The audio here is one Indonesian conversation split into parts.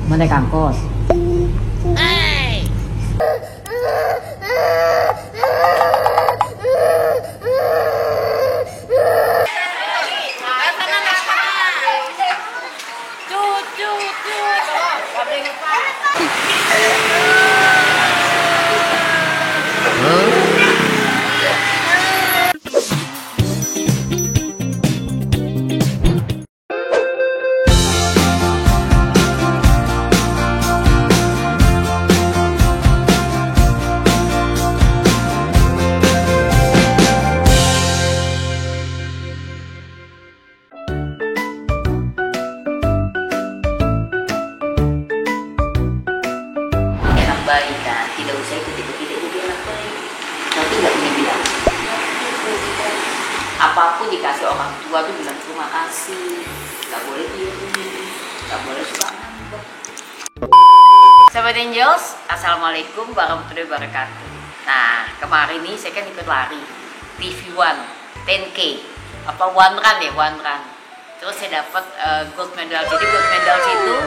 Mau naik angkot? Baik kan, tidak usah ikut-ikut jadi anak baik. Nanti nggak punya bilang. Apapun dikasih orang tua tuh bilang terima kasih. Nggak boleh iri, nggak boleh suka ngambek. Sahabat Angels, assalamualaikum warahmatullahi wabarakatuh. Nah, kemarin nih saya kan ikut lari TV1 10K apa one run ya, one run. Terus saya dapat gold medal. Jadi gold medal itu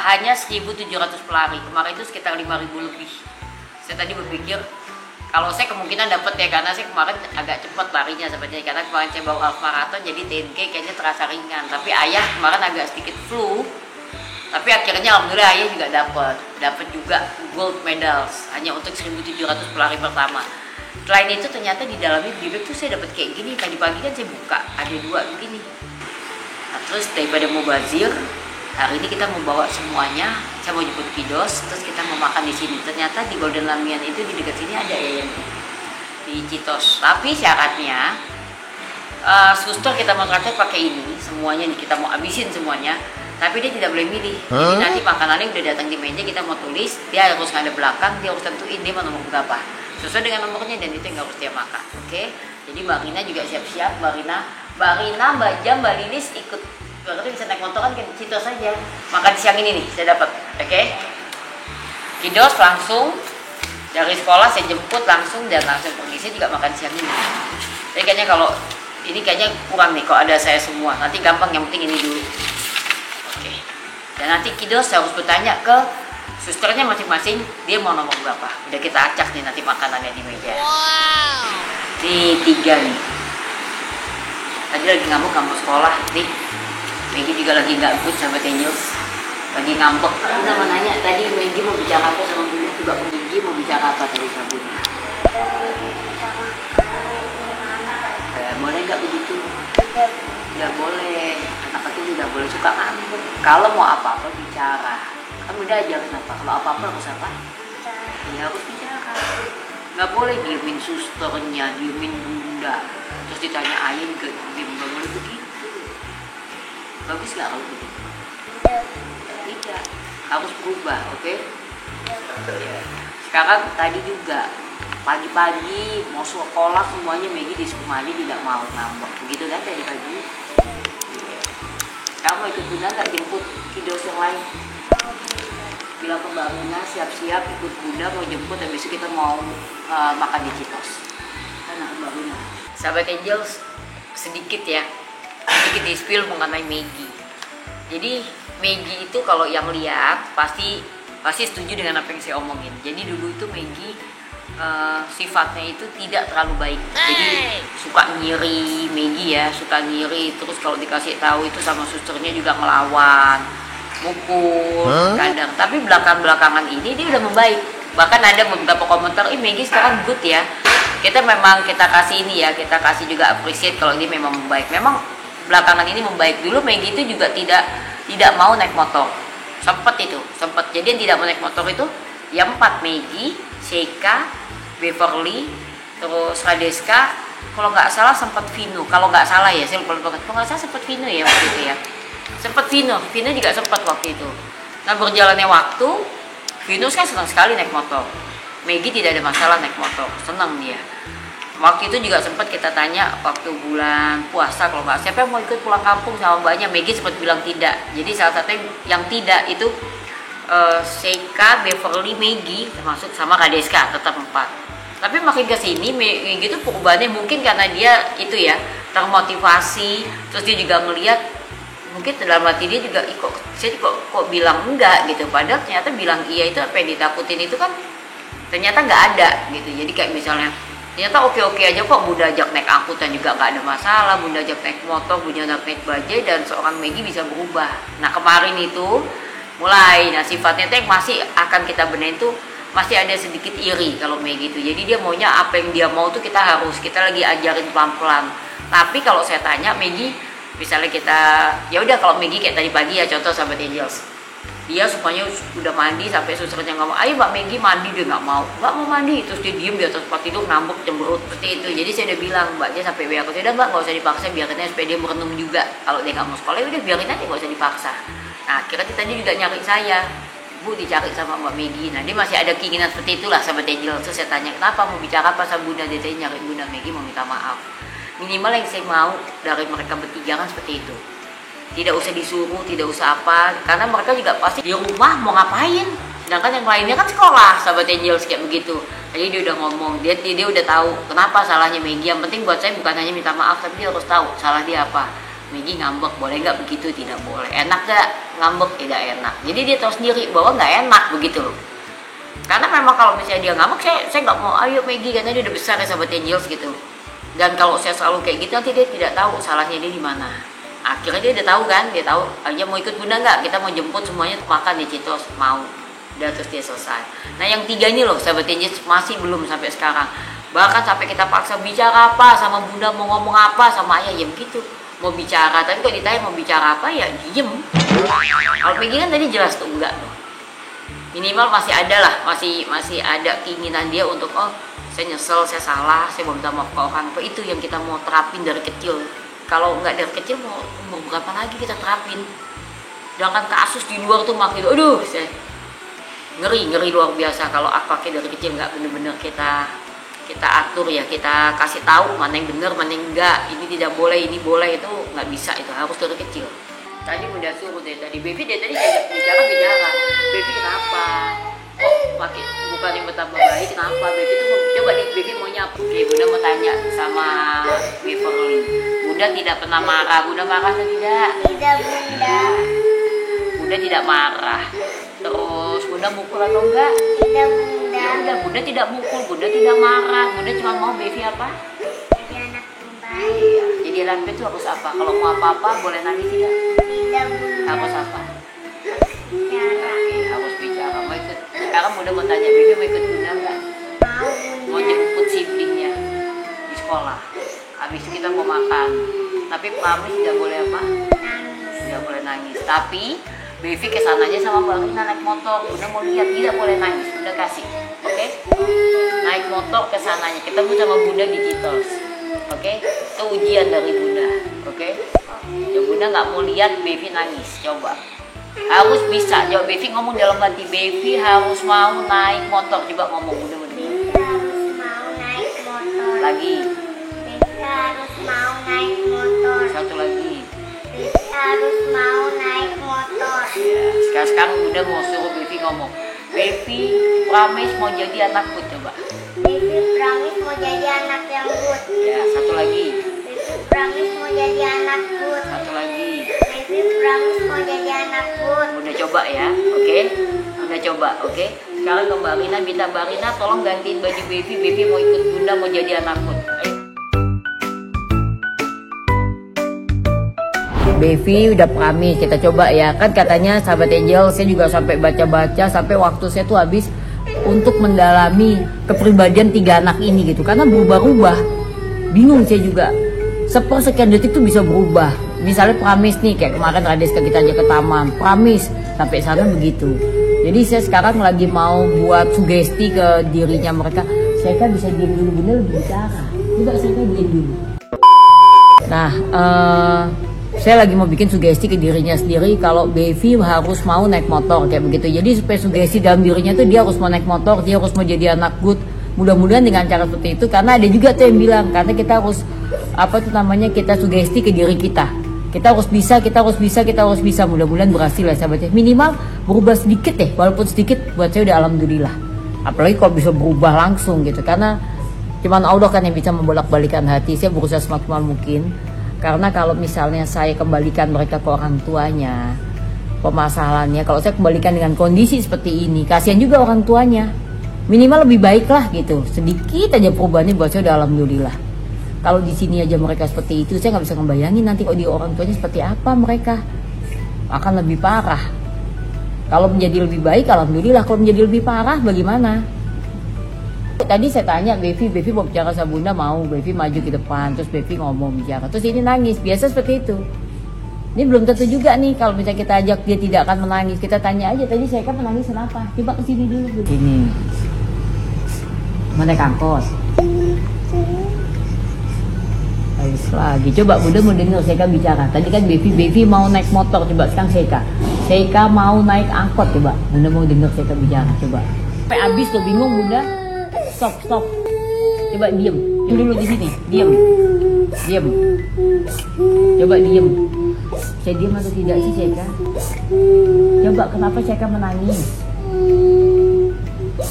hanya 1.700 pelari. Kemarin itu sekitar 5.000 lebih. Saya tadi berpikir kalau saya kemungkinan dapat ya, karena saya kemarin agak cepat larinya sebenarnya, karena kemarin saya bawa half marathon, jadi 10K kayaknya terasa ringan. Tapi ayah kemarin agak sedikit flu. Tapi akhirnya alhamdulillah ayah juga dapat juga gold medals hanya untuk 1.700 pelari pertama. Selain itu ternyata di dalamnya di bag tuh saya dapat kayak gini. Tadi pagi kan saya buka, ada 2 begini. Nah, terus daripada mau bazir, hari ini kita mau bawa semuanya. Saya mau jemput Kidos, terus kita mau makan di sini. Ternyata di Golden Lamian itu di dekat sini ada ya, yang di Citos. Tapi syaratnya suster kita mau traktir pakai ini semuanya nih, kita mau habisin semuanya. Tapi dia tidak boleh milih. Jadi nanti makanannya udah datang di meja, kita mau tulis, dia harus ngadep belakang, dia harus tentuin dia mau nomor berapa sesuai dengan nomornya, dan itu yang harus dia makan. Oke? Jadi Mbak Rina juga siap-siap. Mbak Rina, Mbak Jam, Mbak Lilis ikut. Berarti bisa naik motor kan ke Citos saja. Makan siang ini nih saya dapat. Oke? Kidos langsung dari sekolah saya jemput langsung dan langsung pergi. Saya juga makan siang ini. Jadi kayaknya kalau ini kayaknya kurang nih kalau ada saya semua. Nanti gampang, yang penting ini dulu. Oke. Dan nanti Kidos saya harus bertanya ke susternya masing-masing, dia mau nomor berapa. Udah kita acak nih nanti makanannya di meja. Wow. Ini 3 nih. Tadi lagi ngamuk sekolah nih. Maggie juga lagi nggak good sama Angels, lagi ngambek. Kita mau nanya tadi Maggie mau bicara apa sama Bunda, juga Maggie mau bicara apa tadi sama Bunda? Boleh nggak begitu? Nggak boleh, anak kecil tidak boleh suka ngambek. Kalau mau apa-apa bicara. Kan Bunda aja kenapa? Kalau apa-apa harus apa? Ya harus bicara. Nggak boleh diemin susternya, diemin Bunda. Terus ditanya ayah juga diem, nggak boleh begitu. Bagus nggak kalau begitu? Tidak, harus berubah, oke? Sekarang tadi juga pagi-pagi mau sekolah semuanya Maggie disuruh mandi, tidak mau ngambek, begitu kan tadi pagi? Kamu mau ikut Bunda nggak jemput Kidos yang lain? Bilang ke Mbak Rina siap-siap ikut Bunda mau jemput, dan besok kita mau makan di Citos. Karena Mbak Rina. Sahabat Angels, sedikit di spill mengenai Maggie. Jadi Maggie itu kalau yang lihat pasti setuju dengan apa yang saya omongin. Jadi dulu itu Maggie sifatnya itu tidak terlalu baik. Jadi suka nyiri Maggie ya, suka nyiri. Terus kalau dikasih tahu itu sama susternya juga ngelawan, mukul kadang. Tapi belakangan ini dia udah membaik. Bahkan ada beberapa komentar, Maggie sekarang good ya. Kita kasih ini ya, kita kasih juga appreciate kalau dia memang membaik. Memang belakangan ini membaik. Dulu Maggie itu juga tidak mau naik motor. Sempat. Jadi yang tidak mau naik motor itu yang 4, Maggie, Sheika, Beverly, terus Radeska, kalau nggak salah sempat Vino. Kalau nggak salah ya, saya lupa banget. Kalau nggak salah sempat Vino ya waktu itu ya. Sempat Vino juga sempat waktu itu. Nah, berjalannya waktu, Vino kan senang sekali naik motor. Maggie tidak ada masalah naik motor, senang dia. Waktu itu juga sempat kita tanya waktu bulan puasa kalau nggak, siapa yang mau ikut pulang kampung sama mbaknya. Maggie sempat bilang tidak. Jadi salah satu yang tidak itu Sheika, Beverly, Maggie, termasuk sama Radeska, tetap 4. Tapi makin kesini Maggie itu perubahannya mungkin karena dia itu ya termotivasi, terus dia juga ngelihat mungkin dalam hati dia juga kok saya kok bilang enggak gitu, padahal ternyata bilang iya itu apa yang ditakutin itu kan ternyata nggak ada gitu. Jadi kayak misalnya ternyata oke aja kok, Bunda ajak naik angkutan juga nggak ada masalah, Bunda ajak naik motor, Bunda ajak naik bajai, dan seorang Maggie bisa berubah. Nah kemarin itu mulai, nah sifatnya tuh yang masih akan kita benahin tuh masih ada sedikit iri kalau Maggie itu. Jadi dia maunya apa yang dia mau tuh kita lagi ajarin pelan-pelan. Tapi kalau saya tanya Maggie, misalnya kita ya udah, kalau Maggie kayak tadi pagi ya, contoh sahabat Angels, dia sukanya udah mandi sampai susternya ngomong ayo Mbak Maggie mandi, dia nggak mau mandi, terus dia diem di atas tempat tidur ngambek cemberut seperti itu. Jadi saya udah bilang Mbaknya sampai WA aku, udah Mbak nggak usah dipaksa, biarin aja supaya dia merenung juga. Kalau dia nggak mau sekolah ya udah biarin aja, nggak usah dipaksa. Nah akhirnya tadi juga nyari saya, Bu dicari sama Mbak Maggie. Nah dia masih ada keinginan seperti itulah sahabat Angel. Terus saya tanya kenapa, mau bicara apa sama Bunda, dia tadi nyari Bunda Maggie mau minta maaf. Minimal yang saya mau dari mereka bertiga kan seperti itu. Tidak usah disuruh, tidak usah apa, karena mereka juga pasti di rumah mau ngapain, sedangkan yang lainnya kan sekolah, sahabat Angels kayak begitu. Jadi dia udah ngomong, dia udah tahu kenapa salahnya Maggie. Yang penting buat saya bukan hanya minta maaf, tapi dia harus tahu salah dia apa. Maggie ngambek, boleh nggak begitu? Tidak boleh. Enak nggak ngambek? Tidak enak. Jadi dia tahu sendiri bahwa nggak enak begitu loh. Karena memang kalau misalnya dia ngambek, saya nggak mau, ayo Maggie, karena dia udah besar ya sahabat Angels gitu. Dan kalau saya selalu kayak gitu, nanti dia tidak tahu salahnya dia di mana. Akhirnya dia udah tahu kan, dia tahu aja mau ikut Bunda nggak, kita mau jemput semuanya makan di Citos, mau. Udah terus dia selesai. Nah yang tiga ini loh sahabat Angels masih belum sampai sekarang. Bahkan sampai kita paksa bicara apa sama Bunda, mau ngomong apa sama ayah ya begitu. Mau bicara, tapi kalau ditanya mau bicara apa ya diem. Kalau Maggie kan tadi jelas tuh enggak loh. Minimal masih ada lah, masih ada keinginan dia untuk saya nyesel, saya salah, saya mau minta maaf ke orang. Itu yang kita mau terapin dari kecil. Kalau nggak dari kecil mau berapa lagi kita terapin. Sedangkan kasus di luar tuh makin aduh, saya ngeri luar biasa. Kalau pakai dari kecil nggak bener-bener kita atur ya, kita kasih tahu mana yang bener mana yang enggak, ini tidak boleh, ini boleh, itu nggak bisa, itu harus dari kecil. Tadi Bunda suruh deh, tadi Baby dia tadi bicara Baby kenapa makin bukan yang bertambah baik, kenapa Baby itu coba nih, Baby maunya apa? Oke, Bunda mau tanya sama Beverly. Bunda tidak pernah marah. Bunda marah atau tidak? Tidak Bunda. Bunda tidak marah. Terus Bunda mukul atau enggak? Tidak Bunda. Ya udah, Bunda tidak mukul, Bunda tidak marah. Bunda cuma mau Baby apa? Jadi anak baik. Iya. Jadi anak itu harus apa? Kalau mau apa-apa boleh nangis tidak? Tidak Bunda. Harus apa? Bicara. Oke, harus bicara. Mau ikut? Sekarang Bunda mau tanya Baby mau ikut Bunda enggak? Mau Bunda. Mau jemput siblingnya di sekolah. Habis itu kita mau makan. Tapi promise tidak boleh apa? Nangis. Tidak boleh nangis. Tapi Baby kesananya sama Mbak Rina naik motor. Bunda mau lihat, tidak boleh nangis. Bunda kasih, oke? Naik motor kesananya. Ketemu sama Bunda di Citos, oke? Itu ujian dari Bunda, oke? Ya Bunda nggak mau lihat Baby nangis. Coba. Harus bisa. Coba Baby ngomong dalam hati. Baby harus mau naik motor. Coba ngomong Bunda. Baby harus mau naik motor. Lagi. Baby harus mau naik motor. Satu lagi. Baby harus mau naik motor. Ya, sekarang Bunda mau suruh Baby ngomong. Baby promise mau jadi anak good. Coba. Baby promise mau jadi anak yang good. Ya, satu lagi. Baby promise mau jadi anak good. Satu lagi. Baby promise mau jadi anak good. Bunda coba ya, oke? Bunda coba, oke? Sekarang ke Mbak Rina, minta Mbak Rina tolong gantiin baju Baby. Baby mau ikut Bunda mau jadi anak good. Ayo. Baby udah promise, kita coba ya. Kan katanya sahabat Angel, saya juga sampai baca-baca, sampai waktu saya tuh habis untuk mendalami kepribadian tiga anak ini gitu. Karena berubah-ubah, bingung saya juga. Sepersekian detik tuh bisa berubah. Misalnya promise nih, kayak kemarin Radeska kita aja ke taman, promise, sampai sana begitu. Jadi saya sekarang lagi mau buat sugesti ke dirinya mereka. Saya kan bisa diam dulu, Bunda lebih bicara. Coba saya kan diam dulu. Nah, saya lagi mau bikin sugesti ke dirinya sendiri kalau Baby harus mau naik motor kayak begitu. Jadi supaya sugesti dalam dirinya tuh dia harus mau naik motor, dia harus mau jadi anak good. Mudah-mudahan dengan cara seperti itu, karena ada juga tuh yang bilang karena kita harus kita sugesti ke diri kita. Kita harus bisa, kita harus bisa, kita harus bisa. Mudah-mudahan berhasil ya sahabatnya. Minimal berubah sedikit deh, walaupun sedikit buat saya udah alhamdulillah. Apalagi kalau bisa berubah langsung gitu, karena cuman Allah kan yang bisa membolak-balikan hati. Saya berusaha semaksimal mungkin. Karena kalau misalnya saya kembalikan mereka ke orang tuanya, permasalahannya kalau saya kembalikan dengan kondisi seperti ini, kasihan juga orang tuanya. Minimal lebih baik lah gitu, sedikit aja perubahannya buat saya udah alhamdulillah. Kalau di sini aja mereka seperti itu, saya nggak bisa ngebayangin nanti kalau di orang tuanya seperti apa mereka. Akan lebih parah. Kalau menjadi lebih baik, alhamdulillah. Kalau menjadi lebih parah, bagaimana? Tadi saya tanya Bevi mau bicara sama Bunda, mau. Bevi maju ke depan, terus Bevi ngomong bicara, terus ini nangis. Biasa seperti itu. Ini belum tentu juga nih kalau misalnya kita ajak dia tidak akan menangis. Kita tanya aja tadi saya kan menangis kenapa? Coba kesini dulu. Ini. Mau naik angkot. Habis lagi. Coba Bunda mau dengar Seika bicara. Tadi kan Bevi mau naik motor. Coba sekarang Seika mau naik angkot. Coba Bunda mau dengar Seika bicara. Coba. Sampai habis lo bingung Bunda. Stop. Coba diem dulu di sini. Diem. Coba diem. Saya diem atau tidak sih Seika? Coba kenapa Seika menangis?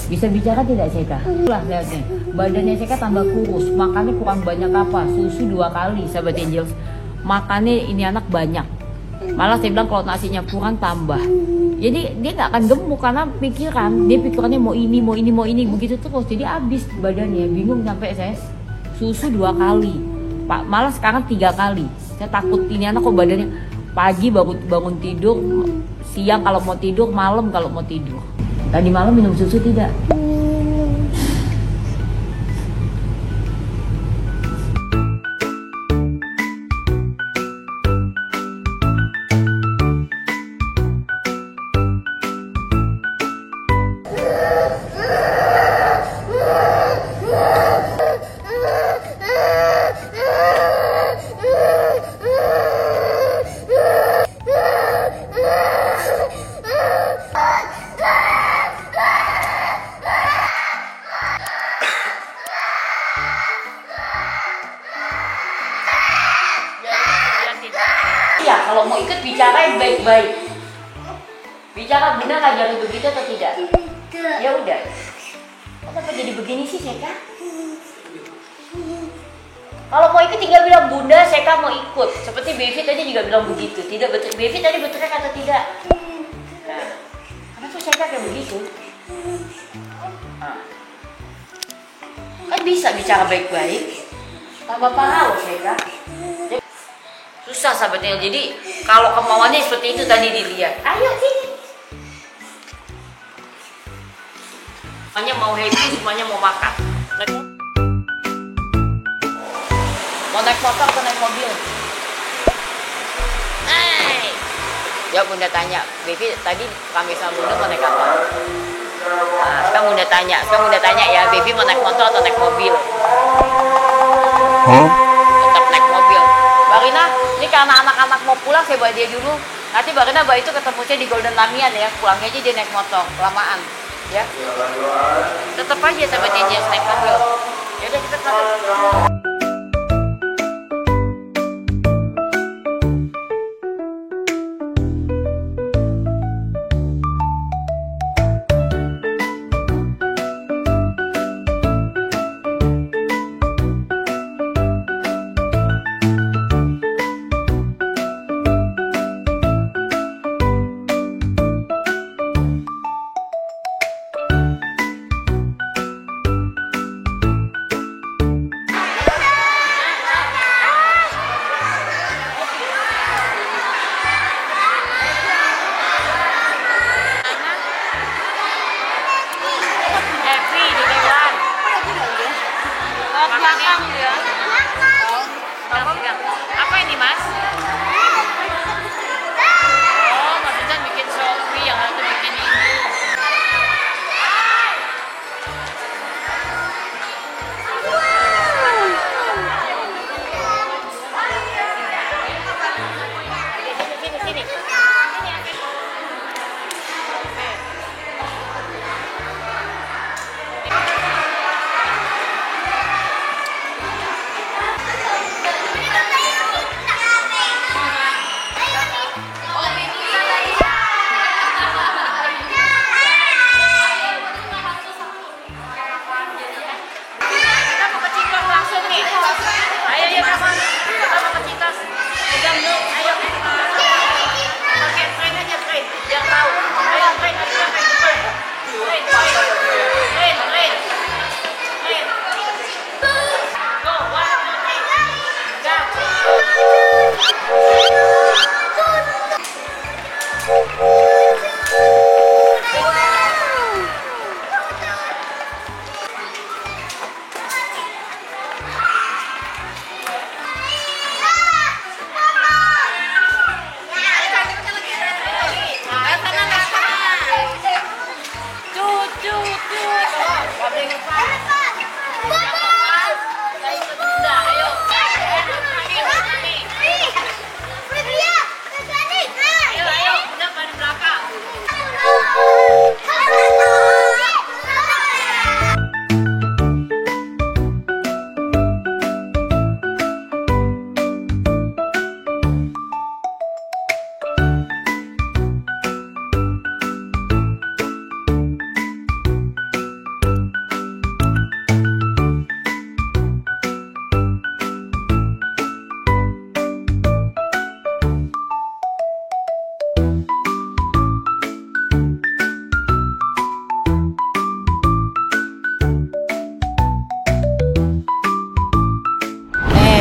Bisa bicara tidak Seika? Lah lihat nih, badannya Seika tambah kurus, makannya kurang banyak apa? Susu 2 kali, sahabat Angels. Makannya ini anak banyak. Malah saya bilang kalau nasinya kurang tambah. Jadi dia nggak akan gemuk karena pikirannya mau ini begitu terus. Jadi habis badannya, bingung sampai saya susu 2 kali. Pak malah sekarang 3 kali. Saya takut ini anak kok badannya pagi baru bangun tidur, siang kalau mau tidur, malam kalau mau tidur. Tadi malam minum susu tidak? Ya, kalau mau ikut bicara yang baik-baik. Bicara Bunda ngajarin begitu atau tidak? Ya udah. Kenapa jadi begini sih Seika? Kalau mau ikut tinggal bilang Bunda, Seika mau ikut. Seperti Bevi tadi juga bilang begitu. Tidak betul. Bevi tadi berteriak atau tidak? Nah, kenapa Seika kayak begitu? Nah. Kan bisa bicara baik-baik. Tambah parah loh Seika. Susah sahabatnya. Jadi kalau kemauannya seperti itu tadi dilihat. Ayo sini. Semuanya mau happy, semuanya mau makan. Mau naik motor atau naik mobil? Hai. Ya Bunda tanya, Bevi tadi kami sama Bunda mau naik apa? Nah, sekarang Bunda tanya ya, Bevi mau naik motor atau naik mobil? Tetap naik mobil. Barina, ini karena anak-anak mau pulang saya bawa dia dulu. Nanti Barina bawa itu ketemu saya di Golden Lamian ya. Pulangnya aja dia naik motor, kelamaan ya. Tetap aja sahabat dia naik mobil. Ya udah kita tetap. Belakang dia. Apa ini Mas? Oh, maksudnya bikin selfie yang satu bikin ini. Sini.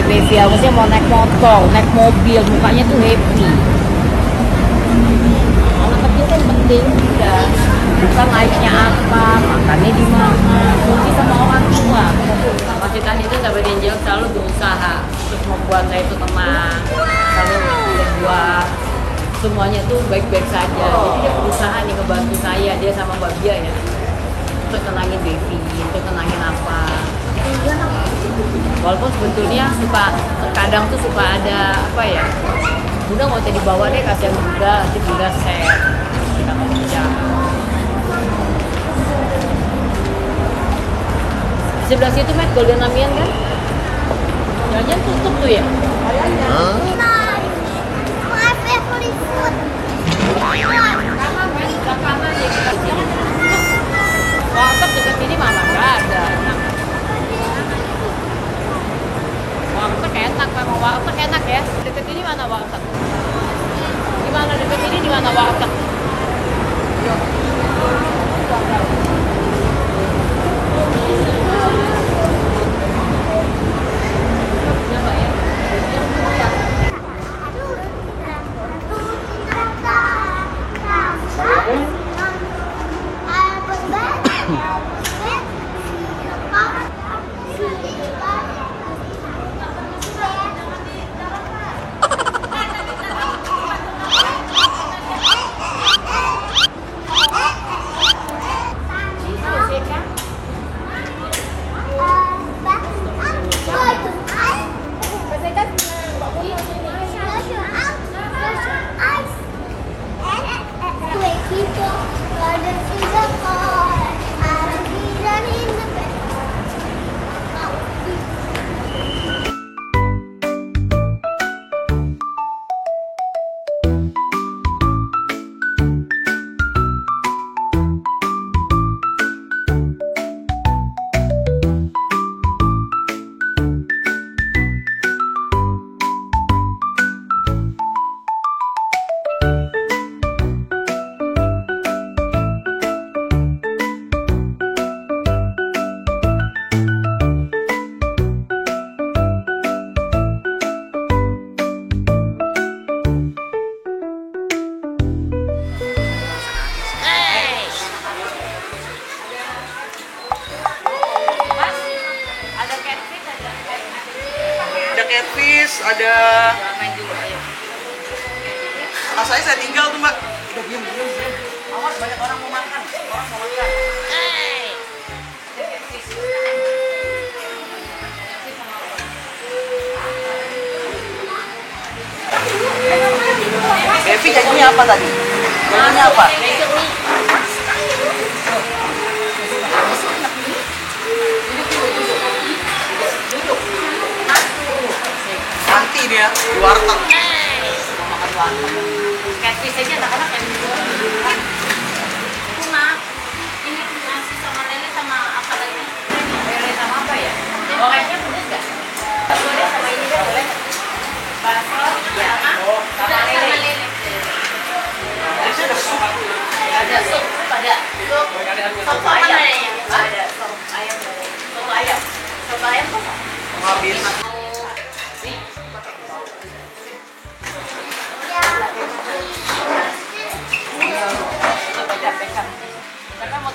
Baby harusnya mau naik motor, naik mobil, mukanya tuh happy. Anak kecil kan penting juga, bukan naiknya apa, makannya di mana, kunci sama orang tua. Maksudnya itu sahabat Angel selalu berusaha untuk membuat saya itu tenang, selalu membuat semuanya tuh baik-baik saja. Jadi dia berusaha nih ngebantu saya, dia sama Mbak Bia ya, untuk tenangin baby, untuk tenangin apa. Walaupun sebetulnya kadang tuh suka ada apa ya, Bunda nggak usah dibawa deh, kasihan Bunda, nanti Bunda set kita mau kerja. Di sebelah situ Matt, Golden Amian kan? Jangan tutup tuh ya? My favorite food. Kanan ya kita sini. Warteg dekat sini mana nggak ada. Warteg enak, memang warteg enak ya. Dekat ini mana warteg? Gimana dekat ini di mana warteg? Catfish, ada Main dulu, ayo. saya tinggal tuh mbak. Udah diam. Awas banyak orang mau makan. Devi jadinya apa tadi? Jadinya apa? Nanti dia di warteg. Makan warteg. Catfish aja anak-anak yang gitu. Cuma ini nasi sama lele sama apa lagi? Lele sama apa ya? Gorengnya pedes nggak? Boleh sama ini deh, boleh. Bakso, ya. Sama lele. Ada sup. Ada sup, ada sup.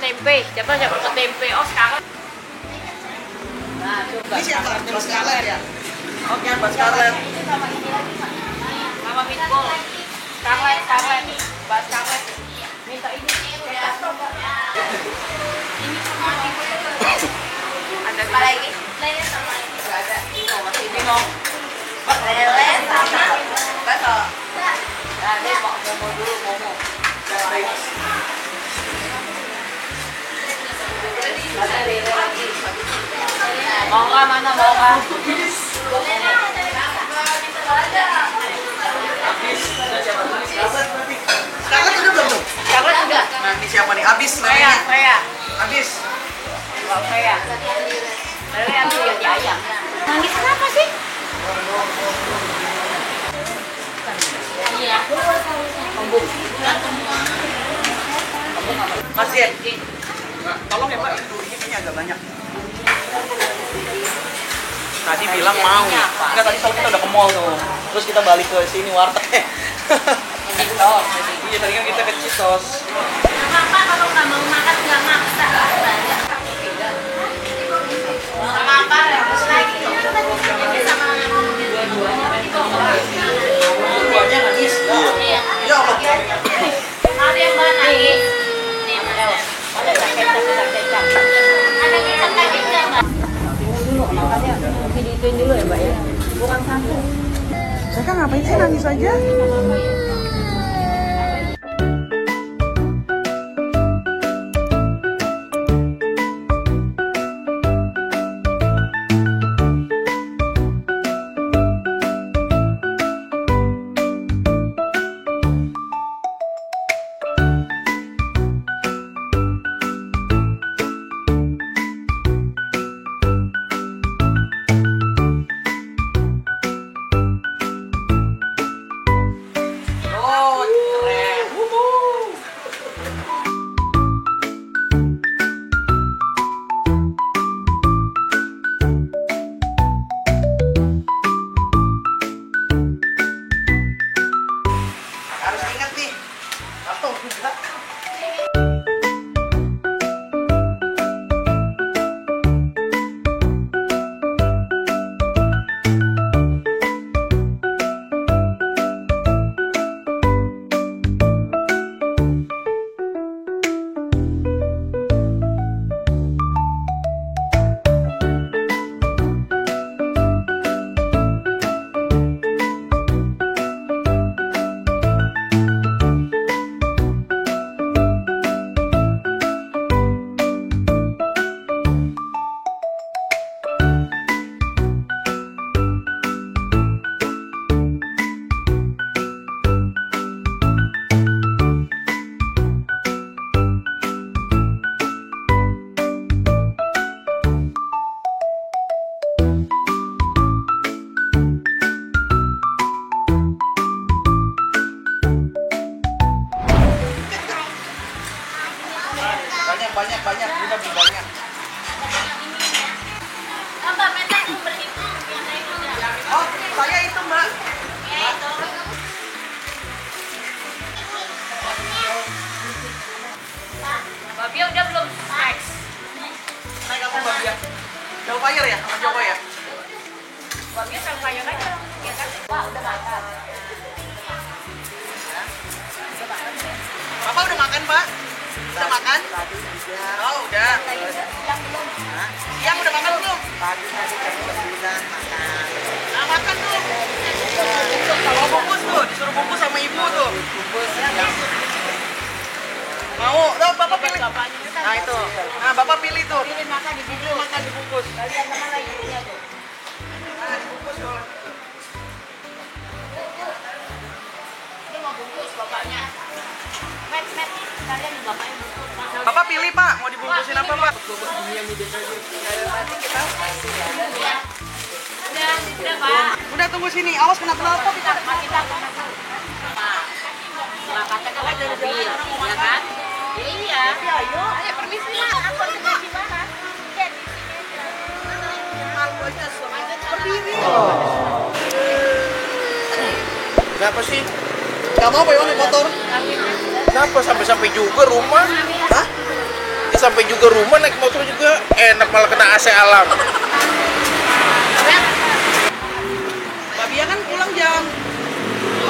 tempe. Coba tempe. Oh, sekarang. Nah, coba. Ini siapa? Mbak Scarlett ya? Oke, Mbak Scarlett. Ini sama ini lagi, Mas. Sama meatball. Scarlett. Mbak Scarlett. Minta ini. Ini semua ada apa lagi? Lele sama ini. Enggak ada. Ini masih ini mau. Lele sama bakso. Nah, ini momo dulu, momo. Ada lele lagi. Mau nggak mana mau nggak? Scarlett udah belum tuh? Scarlett udah. Nah, ini siapa nih? Abis namanya. Freya. Abis. Mbak Freya. Lele ambil ganti ayam. Nangis kenapa sih? Iya. Kembung. Mas Yen. Nah, tolong ya Pak, ini kayaknya agak banyak. Tadi bilang mau. Enggak, tadi soalnya kita udah ke mall tuh. Terus kita balik ke sini warteg. Citos. Iya, tadi kan kita ke Citos. Apa kalau nggak mau makan nggak maksa. Sama apa? Terus lagi. Ini sama Dua-duanya Duanya nangis. Iya. Ya Allah. Ada yang mana nangis? Nih, ada kecap. ada kecap lagi nggak? Dulu makannya dituin dulu ya, Mbak ya. Kurang satu. Saya kan ngapain sih nangis aja? Oh, keren. Wuhu. Harus ingat nih. Atau enggak? Banyak, kita beli banyak. Mbak Meta yang beli itu yang saya itu ya. Oh, saya itu Mbak. Ya itu. Mbak Bia udah belum seks? Naik apa Mbak Bia? Jauh ya? Sama Jawa ya? Mbak Bia sama kayak aja, ya kan? Wah, udah makan. Bapak udah makan Pak? Udah makan? Oh, udah. Siang udah makan belum? Pagi tadi jam 9 makan. Nah, makan tuh. Kalau bungkus tuh, disuruh bungkus sama ibu tuh. Bungkus yang Mau? Tuh, Bapak pilih. Nah, itu. Nah, Bapak pilih tuh. Pilih makan di sini. Pilih makan dibungkus. Kalian sama lagi punya tuh. Nah, dibungkus tuh. Ini mau bungkus bapaknya. Met, kalian nih bapaknya bungkus. Bapak pilih Pak, mau dibungkusin apa Pak? Nanti kita kasih ya. Udah Pak. Udah tunggu sini, awas kenapa-napa. Kita kena dulu. Nah, katakan lagi mobil, ya kan? Iya. Ayo. Ayo permisi Mas, aku tinggal di mana? Ya di sini aja. Kenapa sih? Gak mau Pak Iwan naik motor? Kenapa sampai-sampai juga rumah? Hah? Nanti sampai juga rumah naik motor juga enak, malah kena AC alam. Mbak Bia kan pulang jam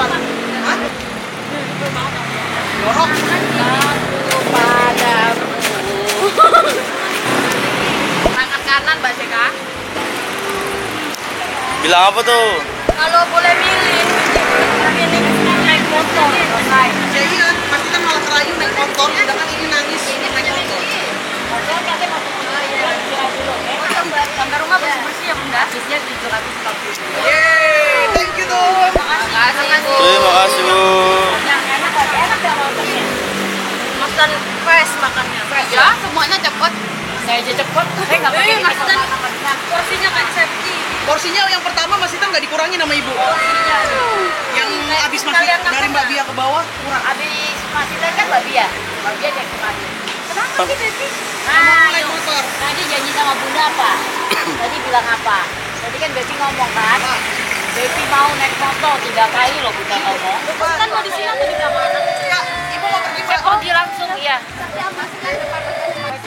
4. Hah? Dorok. Tangan kanan Mbak Seka. Bilang apa tuh? Kalau boleh milih naik motor selesai. Ya iya, pasti kan malah kerayu naik motor, sedangkan ini nangis naik motor. Sampai rumah bersih-bersih ya Bunda. Habisnya 740. Yeay, thank you tuh. Makasih Bu. Terima kasih Bu. Yang enak gak motornya? Mas dan fresh makannya. Fresh ya, semuanya cepet. Saya aja cepet. Saya nggak pakai Mas dan porsinya kan safety. Porsinya yang pertama Mas Itam nggak dikurangin sama Ibu. Yang habis masih dari Mbak Bia ke bawah kurang. Habis masih kan Mbak Bia. Mbak Bia yang kemarin. Kenapa sih Baby? Mau naik motor. Tadi janji sama Bunda apa? Tadi bilang apa? Tadi kan Baby ngomong kan? Baby mau naik motor 3 kali loh Bunda ngomong. Kan mau di sini atau di mana? Ya, Ibu mau pergi Saya pergi langsung ya.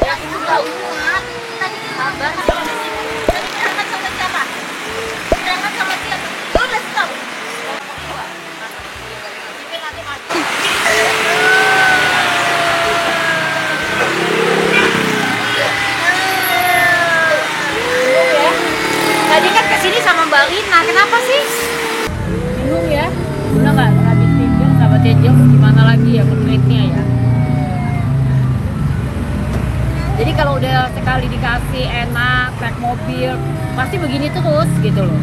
Ya Ibu tahu. Tadi kabar sama si tadi berangkat sama siapa? Berangkat sama siapa? Oh, udah stop. Tadi kan kesini sama Mbak Lina, kenapa sih? Bingung ya? Udah nggak habis tidur, sahabat Angel, gimana lagi ya menitnya ya? Jadi kalau udah sekali dikasih enak, naik mobil, pasti begini terus gitu loh.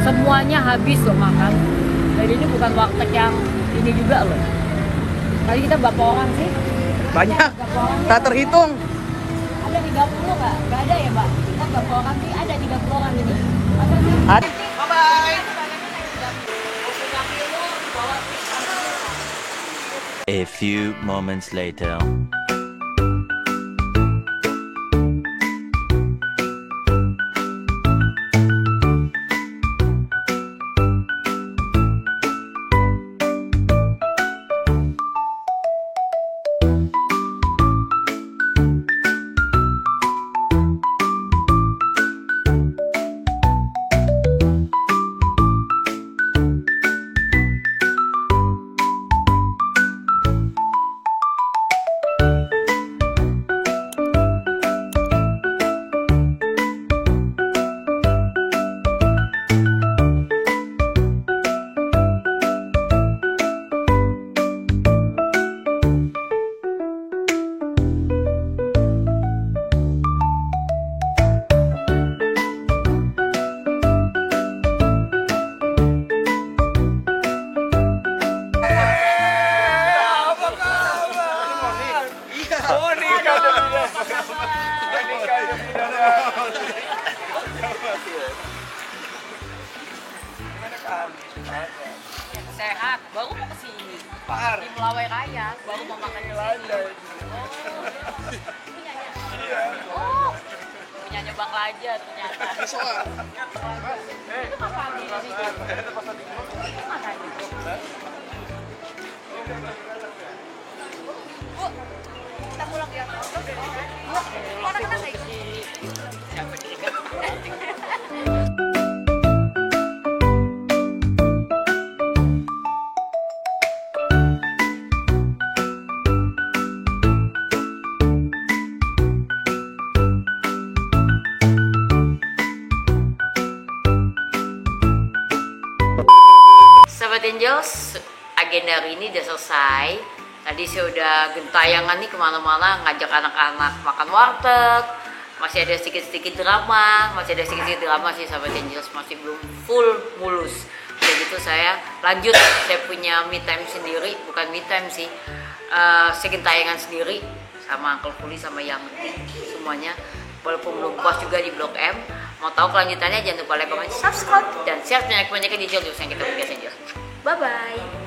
Semuanya habis loh makan. Jadi ini bukan warteg yang ini juga loh. Tadi kita berapa orang sih? Banyak. Berapa orang ya? Tak terhitung. Ada 30 nggak? Nggak ada ya Mbak? Kita berapa orang sih? Ada 30 orang ini. Masa sih? Bye bye. A few moments later. Sehat, baru mau kesini. Par. Di Melawai Raya, baru mau makan di sini. Oh, punyanya Bang Laja ternyata. Itu apa di situ? Itu makanya. Bu, kita pulang ya. Bu, orang kena nggak ikut? Siapa Sahabat Angels, agenda hari ini udah selesai. Tadi saya udah gentayangan nih kemana-mana, ngajak anak-anak makan warteg. Masih ada sedikit-sedikit drama, sih Sahabat Angels, masih belum full mulus. Udah gitu saya lanjut, saya punya me time sendiri, bukan me time sih, segentayangan sendiri sama Uncle Fuli sama Yangti semuanya. Walaupun belum puas juga di Blok M. Mau tahu kelanjutannya jangan lupa like, comment, subscribe, dan share banyak-banyak di channel yang kita punya saja. Bye bye.